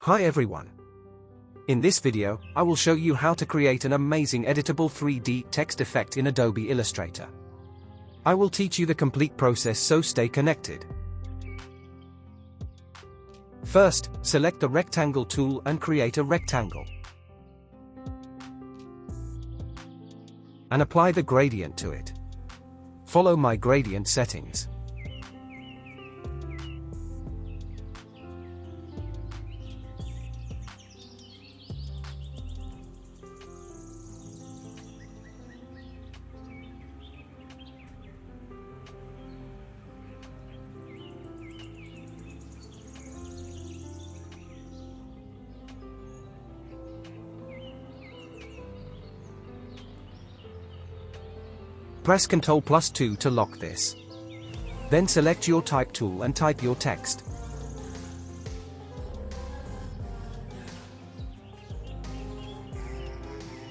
Hi everyone. In this video, I will show you how to create an amazing editable 3D text effect in Adobe Illustrator. I will teach you the complete process, so stay connected. First, select the rectangle tool and create a rectangle. And apply the gradient to it. Follow my gradient settings. Press Ctrl+2 to lock this. Then select your type tool and type your text.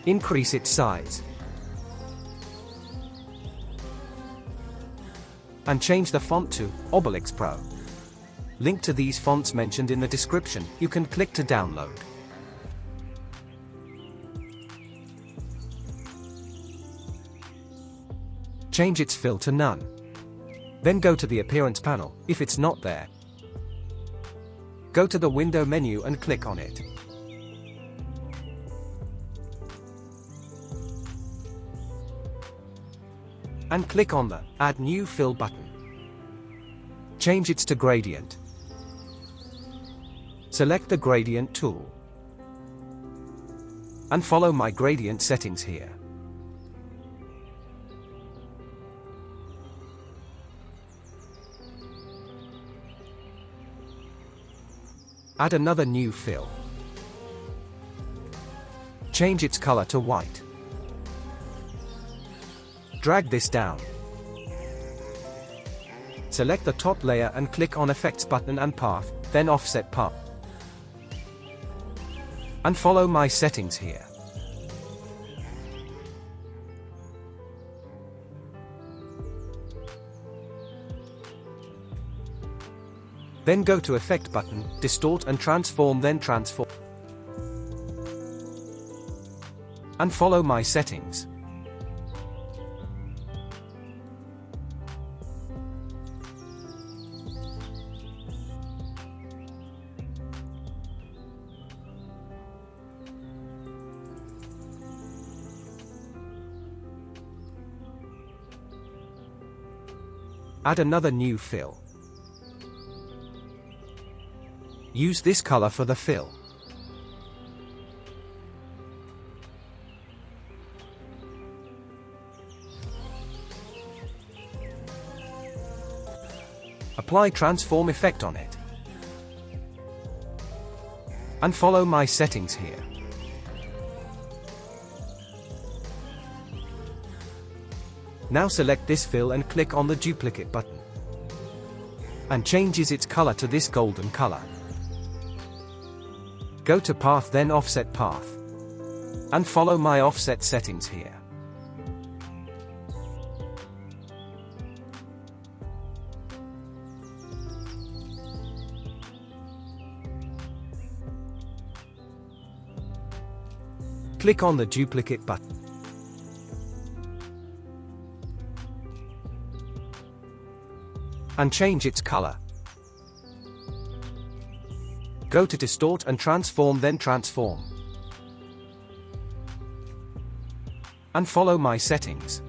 Increase its size. And change the font to Obelix Pro. Link to these fonts mentioned in the description. You can click to download. Change its fill to none. Then go to the appearance panel. If it's not there, go to the window menu and click on it. And click on the Add New Fill button. Change it to gradient. Select the gradient tool. And follow my gradient settings here. Add another new fill. Change its color to white. Drag this down. Select the top layer and click on Effects button and Path, then Offset Path. And follow my settings here. Then go to Effect button, Distort and Transform, then Transform. And follow my settings. Add another new fill. Use this color for the fill. Apply transform effect on it. And follow my settings here. Now select this fill and click on the duplicate button. And changes its color to this golden color. Go to Path, then Offset Path. And follow my offset settings here. Click on the duplicate button. And change its color. Go to Distort and Transform, then Transform. And follow my settings.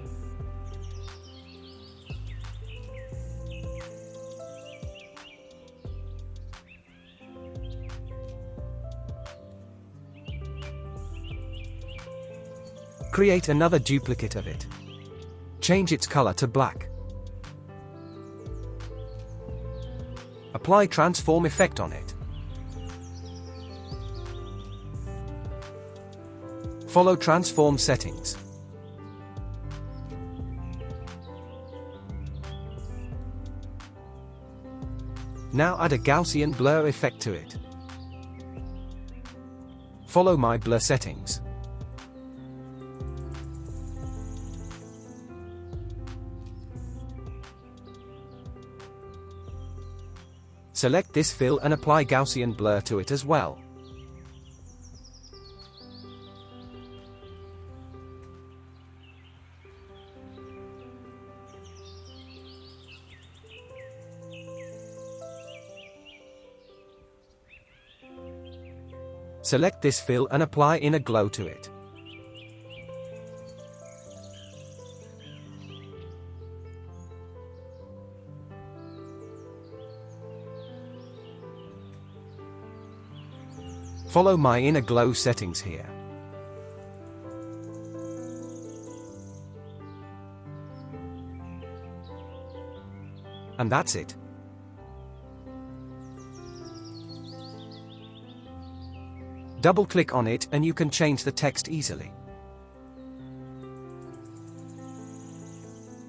Create another duplicate of it. Change its color to black. Apply transform effect on it. Follow transform settings. Now add a Gaussian blur effect to it. Follow my blur settings. Select this fill and apply Gaussian blur to it as well. Select this fill and apply inner glow to it. Follow my inner glow settings here. And that's it. Double-click on it and you can change the text easily.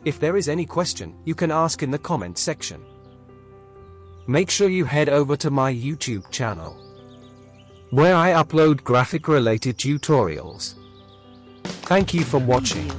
If there is any question, you can ask in the comment section. Make sure you head over to my YouTube channel, where I upload graphic-related tutorials. Thank you for watching.